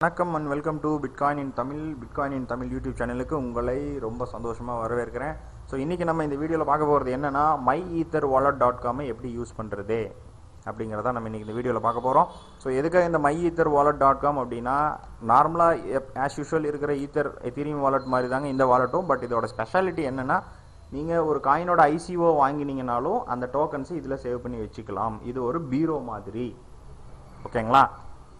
வணக்கம் and welcome to bitcoin in Tamil YouTube சேனலுக்கு உங்களை ரொம்ப சந்தோஷமாக வரவேற்கிறேன். ஸோ இன்றைக்கி நம்ம இந்த வீடியோவில் பார்க்க போகிறது என்னென்னா myetherwallet.com எப்படி யூஸ் பண்ணுறது அப்படிங்கிறத நம்ம இன்றைக்கி இந்த வீடியோவில் பார்க்க போகிறோம். ஸோ எதுக்காக இந்த myetherwallet.com அப்படின்னா நார்மலாக ஆஸ் யூஷுவல் இருக்கிற எத்தீரியம் வாலெட் மாதிரி தாங்க இந்த வாலெட்டும். பட் இதோட ஸ்பெஷாலிட்டி என்னென்னா நீங்கள் ஒரு காயினோட ஐசிஓ வாங்கினீங்கனாலும் அந்த டோக்கன்ஸை இதில் சேவ் பண்ணி வச்சுக்கலாம். இது ஒரு பீரோ மாதிரி. ஓகேங்களா?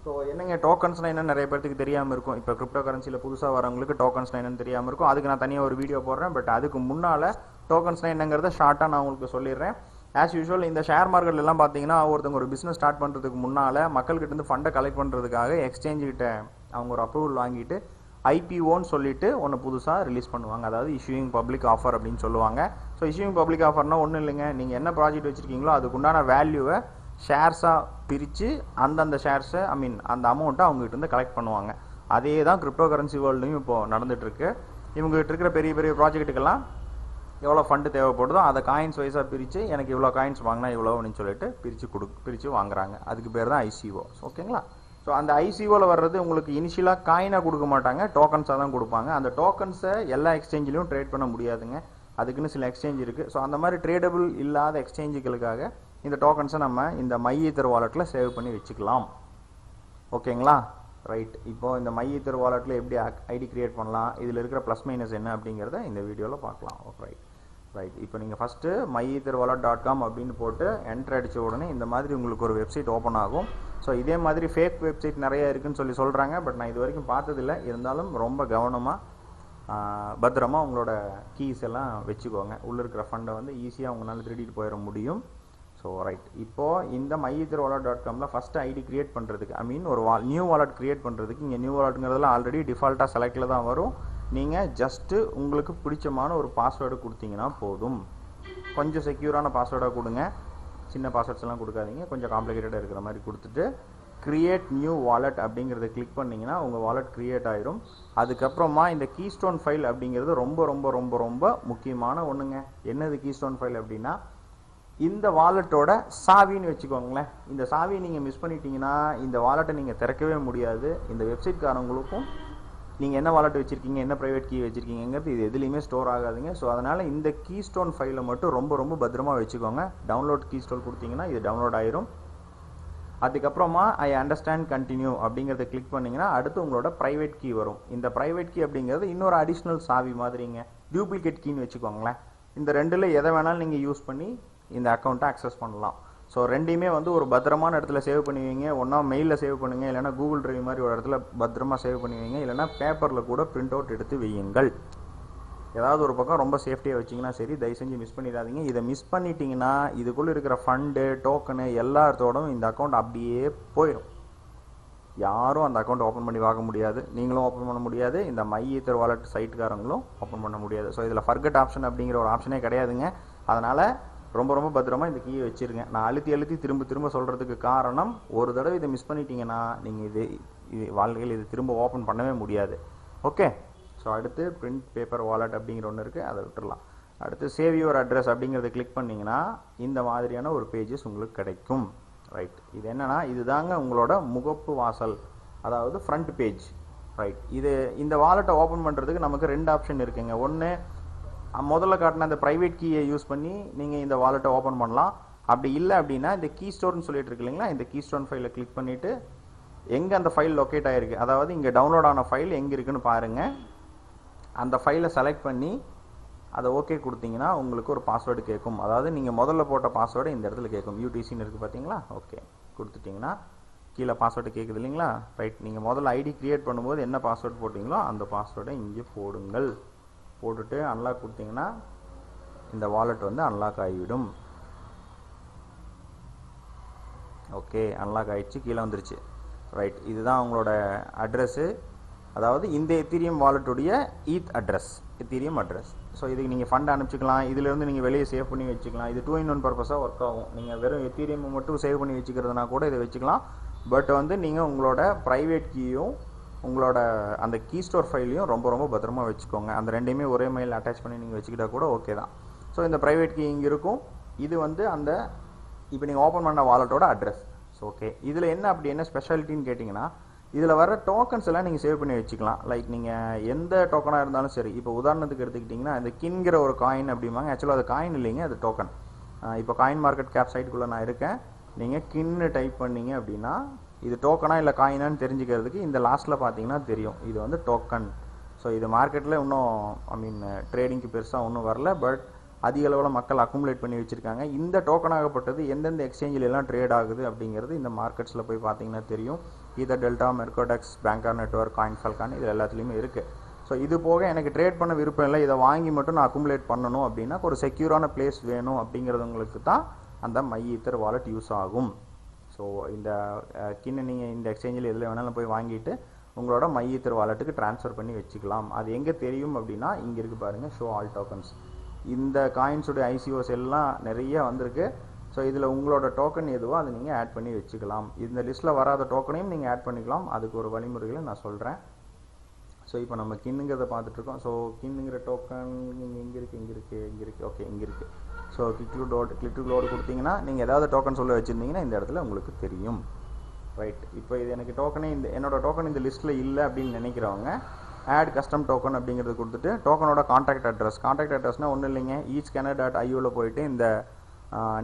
ஸோ என்னங்க டோக்கன்ஸ்னால் என்ன நிறைய பேருக்கு தெரியாமல் இருக்கும். இப்போ கிரிப்டோ கரன்சியில் புதுசாக வரவங்களுக்கு டோக்கன்ஸ்னால் என்னன்னு தெரியாமல் இருக்கும். அதுக்கு நான் தனியாக ஒரு வீடியோ போடுறேன். பட் அதுக்கு முன்னால் டோக்கன்ஸ்னால் என்னங்கிறத ஷார்ட்டாக நான் உங்களுக்கு சொல்லிடுறேன். ஆஸ் யூஷுவல் இந்த ஷேர் மார்க்கெட்லாம் பார்த்தீங்கன்னா ஒருத்தவங்க ஒரு பிஸ்னஸ் ஸ்டார்ட் பண்ணுறதுக்கு முன்னால் மக்கள்கிட்ட ஃபண்டை கலெக்ட் பண்ணுறதுக்காக எக்ஸ்சேஞ்சுக்கிட்ட அவங்க ஒரு அப்ரூவல் வாங்கிட்டு ஐபிஓன்னு சொல்லிட்டு ஒன்று புதுசாக ரிலீஸ் பண்ணுவாங்க. அதாவது இஷ்யூயிங் பப்ளிக் ஆஃபர் அப்படின்னு சொல்லுவாங்க. ஸோ இஷ்யூயிங் பப்ளிக் ஆஃபர்னால் ஒன்றும் இல்லைங்க, நீங்கள் என்ன ப்ராஜெக்ட் வச்சுருக்கீங்களோ அதுக்குண்டான வேல்யூவை ஷேர்ஸாக பிரித்து அந்தந்த ஷேர்ஸை அந்த அமௌண்ட்டை அவங்ககிட்ட கலெக்ட் பண்ணுவாங்க. அதே தான் கிரிப்டோ கரன்சி வேர்ல்டுலையும் இப்போது நடந்துகிட்ருக்கு. இவங்ககிட்ட இருக்கிற பெரிய பெரிய ப்ராஜெக்ட்டுக்கெல்லாம் எவ்வளோ ஃபண்டு தேவைப்படுதோ அதை காயின்ஸ் வைஸாக பிரித்து எனக்கு இவ்வளோ காயின்ஸ் வாங்கினா இவ்வளோ அப்படின்னு சொல்லிட்டு பிரித்து வாங்குறாங்க. அதுக்கு பேர் தான் ஐசிஓ. ஓகேங்களா? ஸோ அந்த ஐசிஓவில் வர்றது உங்களுக்கு இனிஷியலாக காயினாக கொடுக்க மாட்டாங்க, டோக்கன்ஸாக தான் கொடுப்பாங்க. அந்த டோக்கன்ஸை எல்லா எக்ஸ்சேஞ்சிலையும் ட்ரேட் பண்ண முடியாதுங்க. அதுக்குன்னு சில எக்ஸ்சேஞ்ச் இருக்குது. ஸோ அந்த மாதிரி ட்ரேடபிள் இல்லாத எக்ஸ்சேஞ்சுகளுக்காக இந்த டோக்கன்ஸை நம்ம இந்த myether வாலெட்டில் சேவ் பண்ணி வச்சுக்கலாம். ஓகேங்களா? ரைட். இப்போது இந்த myether வாலெட்டில் எப்படி ஐடி கிரியேட் பண்ணலாம், இதில் இருக்கிற ப்ளஸ் மைனஸ் என்ன அப்படிங்கிறத இந்த வீடியோவில் பார்க்கலாம். ரைட். இப்போ நீங்கள் ஃபஸ்ட்டு myetherwallet.com அப்படின்னு போட்டு என்ட்ரு அடித்த உடனே இந்த மாதிரி உங்களுக்கு ஒரு வெப்சைட் ஓப்பன் ஆகும். ஸோ இதே மாதிரி ஃபேக் வெப்சைட் நிறைய இருக்குதுன்னு சொல்கிறாங்க. பட் நான் இது வரைக்கும் பார்த்ததில்லை. இருந்தாலும் ரொம்ப கவனமாக பத்திரமா உங்களோட கீஸ் எல்லாம் வச்சுக்கோங்க. உள்ளே இருக்கிற ஃபண்டை ஈஸியாக உங்களால் திருடிட்டு போயிட முடியும். So right. இப்போது இந்த myetherwallet.comல ஃபஸ்ட்டு ஐடி கிரியேட் பண்ணுறதுக்கு ஒரு நியூ வாலெட் கிரியேட் பண்ணுறதுக்கு இங்கே நியூ வாலெட்டுங்கிறதுல ஆல்ரெடி டிஃபால்ட்டாக செலக்டில் தான் வரும். நீங்கள் ஜஸ்ட்டு உங்களுக்கு பிடிச்சமான ஒரு பாஸ்வேர்டு கொடுத்தீங்கன்னா போதும். கொஞ்சம் செக்யூரான பாஸ்வேர்டாக கொடுங்க. சின்ன பாஸ்வேர்ட்ஸ் எல்லாம் கொடுக்காதீங்க. கொஞ்சம் காம்ப்ளிகேட்டடாக இருக்கிற மாதிரி கொடுத்துட்டு கிரியேட் நியூ வாலெட் அப்படிங்கிறத கிளிக் பண்ணிங்கன்னா உங்கள் வாலெட் க்ரியேட் ஆயிரும். அதுக்கப்புறமா இந்த கீஸ்டோன் ஃபைல் அப்படிங்கிறது ரொம்ப ரொம்ப ரொம்ப ரொம்ப முக்கியமான ஒன்றுங்க. என்னது கீஸ்டோன் ஃபைல் அப்படின்னா இந்த வாலெட்டோட சாவின்னு வச்சுக்கோங்களேன். இந்த சாவியை நீங்கள் மிஸ் பண்ணிட்டீங்கன்னா இந்த வாலெட்டை நீங்கள் திறக்கவே முடியாது. இந்த வெப்சைட்காரங்களுக்கும் நீங்கள் என்ன வாலெட் வச்சுருக்கீங்க, என்ன ப்ரைவேட் கீ வச்சுருக்கீங்கிறது இது எதுலேயுமே ஸ்டோர் ஆகாதுங்க. ஸோ அதனால் இந்த கீஸ்டோன் ஃபைலை மட்டும் ரொம்ப ரொம்ப பத்திரமாக வச்சுக்கோங்க. டவுன்லோட் கீஸ்டோன் கொடுத்தீங்கன்னா இது டவுன்லோட் ஆயிரும். அதுக்கப்புறமா ஐ அண்டர்ஸ்டாண்ட் கண்டினியூ அப்படிங்கிறத கிளிக் பண்ணிங்கன்னா அடுத்து உங்களோட ப்ரைவேட் கீ வரும். இந்த ப்ரைவேட் கீ அப்படிங்கிறது இன்னொரு அடிஷ்னல் சாவி மாதிரிங்க, டியூப்ளிகேட் கீன்னு வச்சுக்கோங்களேன். இந்த ரெண்டில் எதை வேணாலும் நீங்கள் யூஸ் பண்ணி இந்த அக்கௌண்ட்டை அக்சஸ் பண்ணலாம். ஸோ ரெண்டையுமே ஒரு பத்திரமான இடத்துல சேவ் பண்ணுவீங்க. ஒன்றா மெயிலில் சேவ் பண்ணுங்கள், இல்லைனா கூகுள் ட்ரைவ் மாதிரி ஒரு இடத்துல பத்திரமா சேவ் பண்ணுவீங்க, இல்லைனா பேப்பரில் கூட பிரிண்ட் அவுட் எடுத்து வையுங்கள். ஏதாவது ஒரு பக்கம் ரொம்ப சேஃப்டியாக வச்சிங்கன்னா சரி. தயவு செஞ்சு மிஸ் பண்ணிடாதீங்க. இதை மிஸ் பண்ணிட்டீங்கன்னா இதுக்குள்ளே இருக்கிற ஃபண்டு டோக்கனு எல்லாத்தோடும் இந்த அக்கௌண்ட் அப்படியே போயிடும். யாரும் அந்த அக்கௌண்ட் ஓப்பன் பண்ணி பார்க்க முடியாது, நீங்களும் ஓப்பன் பண்ண முடியாது, இந்த myether wallet சைட்டுக்காரங்களும் ஓப்பன் பண்ண முடியாது. ஸோ இதில் ஃபர்கட் ஆப்ஷன் அப்படிங்கிற ஒரு ஆப்ஷனே கிடையாதுங்க. அதனால் ரொம்ப ரொம்ப பத்திரமாக இந்த கீயை வச்சுருங்க. நான் அழுத்தி திரும்ப சொல்கிறதுக்கு காரணம், ஒரு தடவை இதை மிஸ் பண்ணிட்டீங்கன்னா நீங்கள் இது வாழ்க்கையில் இது திரும்ப ஓப்பன் பண்ணவே முடியாது. ஓகே. ஸோ அடுத்து பிரிண்ட் பேப்பர் வாலெட் அப்படிங்கிற ஒன்று இருக்குது, அதை விட்டுடலாம். அடுத்து சேவ் யுவர் அட்ரஸ் அப்படிங்கிறத கிளிக் பண்ணிங்கன்னா இந்த மாதிரியான ஒரு பேஜஸ் உங்களுக்கு கிடைக்கும். ரைட். இது என்னென்னா இதுதாங்க உங்களோட முகப்பு வாசல், அதாவது ஃப்ரண்ட் பேஜ். ரைட். இந்த வாலெட்டை ஓப்பன் பண்ணுறதுக்கு நமக்கு ரெண்டு ஆப்ஷன் இருக்குங்க. ஒன்று முதல்ல காட்டின அந்த ப்ரைவேட் கீயை யூஸ் பண்ணி நீங்கள் இந்த வாலெட்டை ஓப்பன் பண்ணலாம். அப்படி இல்லை அப்படின்னா இந்த கீ ஸ்டோர்னு சொல்லிட்டு இருக்கு இல்லைங்களா, இந்த கீ ஸ்டோன் ஃபைலை கிளிக் பண்ணிவிட்டு எங்கே அந்த ஃபைல் லொக்கேட் ஆகிருக்கு, அதாவது இங்கே டவுன்லோட் ஆன ஃபைல் எங்கே இருக்குன்னு பாருங்கள். அந்த ஃபைலை செலக்ட் பண்ணி அதை ஓகே கொடுத்தீங்கன்னா உங்களுக்கு ஒரு பாஸ்வேர்டு கேட்கும். அதாவது நீங்கள் முதல்ல போட்ட பாஸ்வேர்டு இந்த இடத்துல கேட்கும். யூடிசின்னு இருக்குது பார்த்தீங்களா. ஓகே கொடுத்துட்டிங்கன்னா கீழே பாஸ்வேர்டு கேட்குது இல்லைங்களா. ரைட். நீங்கள் முதல்ல ஐடி கிரியேட் பண்ணும்போது என்ன பாஸ்வேர்டு போட்டிங்களோ அந்த பாஸ்வேர்டை இங்கே போடுங்கள். போட்டுட்டு அன்லாக் கொடுத்தீங்கன்னா இந்த வாலெட் அன்லாக் ஆகிவிடும். ஓகே, அன்லாக் ஆகிடுச்சு, கீழே வந்துருச்சு. ரைட். இதுதான் உங்களோட அட்ரஸ்ஸு, அதாவது இந்த எத்தீரியம் வாலெட்டுடைய எத்தீரியம் அட்ரஸ். ஸோ இதுக்கு நீங்கள் ஃபண்ட் அனுப்பிச்சிக்கலாம். இதிலேருந்து நீங்கள் வெளியே சேவ் பண்ணி வச்சுக்கலாம். இது 2-in-1 பர்பஸாக ஒர்க் ஆகும். நீங்கள் வெறும் எத்தீரியம் மட்டும் சேவ் பண்ணி வச்சுக்கிறதுனா கூட இதை வச்சுக்கலாம். பட் நீங்கள் உங்களோட ப்ரைவேட் கீயும் உங்களோட அந்த கீ ஸ்டோர் ஃபைலையும் ரொம்ப ரொம்ப பத்திரமா வச்சுக்கோங்க. அந்த ரெண்டையுமே ஒரே மெயில் அட்டாச் பண்ணி நீங்கள் வச்சுக்கிட்டா கூட ஓகே தான். ஸோ இந்த ப்ரைவேட் கீ இங்கே இருக்கும். இது அந்த இப்போ நீங்கள் ஓப்பன் பண்ண வாலெட்டோட அட்ரஸ். So okay. இதில் என்ன ஸ்பெஷாலிட்டின்னு கேட்டிங்கன்னா இதில் வர டோக்கன்ஸ் எல்லாம் நீங்கள் சேவ் பண்ணி வச்சுக்கலாம். லைக் நீங்கள் எந்த டோக்கனாக இருந்தாலும் சரி. இப்போ உதாரணத்துக்கு எடுத்துக்கிட்டிங்கன்னா இந்த கின்கிற ஒரு காயின் அப்படிம்பாங்க. ஆக்சுவலாக அது காயின் இல்லைங்க, அது டோக்கன். இப்போ காயின் மார்க்கெட் கேப் சைட்டுக்குள்ளே நான் இருக்கேன். நீங்கள் கின்னு டைப் பண்ணீங்க அப்படின்னா இது டோக்கனா இல்லை காயினான்னு தெரிஞ்சுக்கிறதுக்கு இந்த லாஸ்ட்டில் பார்த்தீங்கன்னா தெரியும். இது வந்து டோக்கன். ஸோ இது மார்க்கெட்டில் இன்னும் ட்ரேடிங்க்கு பெருசாக ஒன்றும் வரல. பட் அதிக அளவில் மக்கள் அக்குமுலேட் பண்ணி வச்சுருக்காங்க. இந்த டோக்கன் ஆகப்பட்டது எந்தெந்த எக்ஸ்சேஞ்சில் எல்லாம் ட்ரேட் ஆகுது அப்படிங்கிறது இந்த மார்க்கெட்ஸில் போய் பார்த்தீங்கன்னா தெரியும். EtherDelta, Mercatox, Bancor Network, CoinFalcon, இது எல்லாத்துலேயுமே இருக்குது. ஸோ இது போக எனக்கு ட்ரேட் பண்ண விருப்பம் இல்லை, இதை வாங்கி மட்டும் நான் அக்குமுலேட் பண்ணணும் அப்படின்னா ஒரு செக்யூரான பிளேஸ் வேணும் அப்படிங்கிறவங்களுக்கு தான் அந்த மை ஈத்தர் வாலெட் யூஸ் ஆகும். ஸோ இந்த கின்னை நீங்கள் இந்த எக்ஸ்சேஞ்சில் எதில் வேணாலும் போய் வாங்கிட்டு உங்களோட மை ஈத்தர் வாலெட்டுக்கு ட்ரான்ஸ்ஃபர் பண்ணி வச்சுக்கலாம். அது எங்கே தெரியும் அப்படின்னா இங்கே இருக்குது பாருங்கள், ஷோ ஆல் டோக்கன்ஸ். இந்த காயின்ஸுடைய ஐசிஓஸ் எல்லாம் நிறைய வந்திருக்கு. ஸோ இதில் உங்களோட டோக்கன் எதுவோ அதை நீங்கள் ஆட் பண்ணி வச்சுக்கலாம். இந்த லிஸ்ட்டில் வராத டோக்கனையும் நீங்கள் ஆட் பண்ணிக்கலாம். அதுக்கு ஒரு வழிமுறைகளை நான் சொல்கிறேன். ஸோ இப்போ நம்ம கின்னுங்கிறத பார்த்துட்ருக்கோம். ஸோ கின்னுங்கிற டோக்கன் இங்கே இருக்குது. ஓகே, இங்கே இருக்குது. ஸோ கிளிக் டு லோடு கொடுத்தீங்கன்னா நீங்கள் ஏதாவது டோக்கன் சொல்ல வச்சுருந்தீங்கன்னா இந்த இடத்துல உங்களுக்கு தெரியும். ரைட். இப்போ இது எனக்கு டோக்கனே என்னோட டோக்கன் இந்த லிஸ்ட்டில் இல்லை அப்படின்னு நினைக்கிறவங்க ஆட் கஸ்டம் டோக்கன் அப்படிங்கிறது கொடுத்துட்டு டோக்கனோட கான்டாக்ட் அட்ரஸ்னால் ஒன்றும் இல்லைங்க, eScanner.ioவில் போயிட்டு இந்த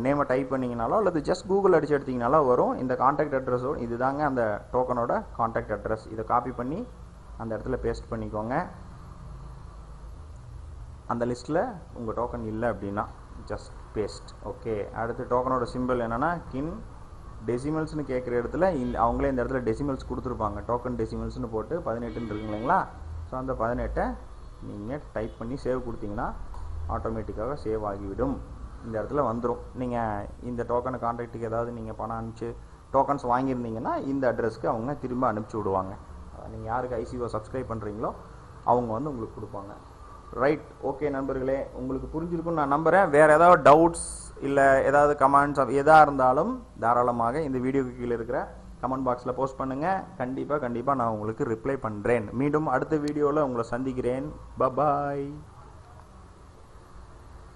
நேமை டைப் பண்ணிங்கனாலோ அல்லது ஜஸ்ட் கூகுள் அடிச்சு எடுத்திங்கனாலோ வரும். இந்த கான்டாக்ட் அட்ரஸோட இது தாங்க அந்த டோக்கனோட கான்டாக்ட் அட்ரஸ். இதை காப்பி பண்ணி அந்த இடத்துல பேஸ்ட் பண்ணிக்கோங்க. அந்த லிஸ்ட்டில் உங்கள் டோக்கன் இல்லை அப்படின்னா ஜஸ்ட் பேஸ்ட். ஓகே. அடுத்து டோக்கனோட சிம்பிள் என்னென்னா கின் டெசிமல்ஸ்னு கேட்குற இடத்துல அவங்களே இந்த இடத்துல டெசிமல்ஸ் கொடுத்துருப்பாங்க. டோக்கன் டெசிமல்ஸ்னு போட்டு 18ன்னு இருக்குங்க இல்லைங்களா? ஸோ அந்த 18 நீங்கள் டைப் பண்ணி சேவ் கொடுத்தீங்கன்னா ஆட்டோமேட்டிக்காக சேவ் ஆகிவிடும். இந்த இடத்துல வந்துடும். நீங்கள் இந்த டோக்கனை கான்டாக்ட்டுக்கு ஏதாவது நீங்கள் பணம் அனுப்பிச்சு டோக்கன்ஸ் வாங்கியிருந்தீங்கன்னா இந்த அட்ரஸ்க்கு அவங்க திரும்ப அனுப்பிச்சி விடுவாங்க. நீங்கள் யாருக்கு ஐசிஓ சப்ஸ்கிரைப் பண்ணுறீங்களோ அவங்க வந்து உங்களுக்கு கொடுப்பாங்க. ரைட். ஓகே நண்பர்களே, உங்களுக்கு புரிஞ்சிருக்குன்னு நான் நம்புகிறேன். வேறு ஏதாவது டவுட்ஸ் இல்லை ஏதாவது கமெண்ட்ஸ் எதாக இருந்தாலும் தாராளமாக இந்த வீடியோக்கு கீழே இருக்கிற கமெண்ட் பாக்ஸில் போஸ்ட் பண்ணுங்கள். கண்டிப்பாக நான் உங்களுக்கு ரிப்ளை பண்ணுறேன். மீண்டும் அடுத்த வீடியோவில் உங்களை சந்திக்கிறேன். பாய்.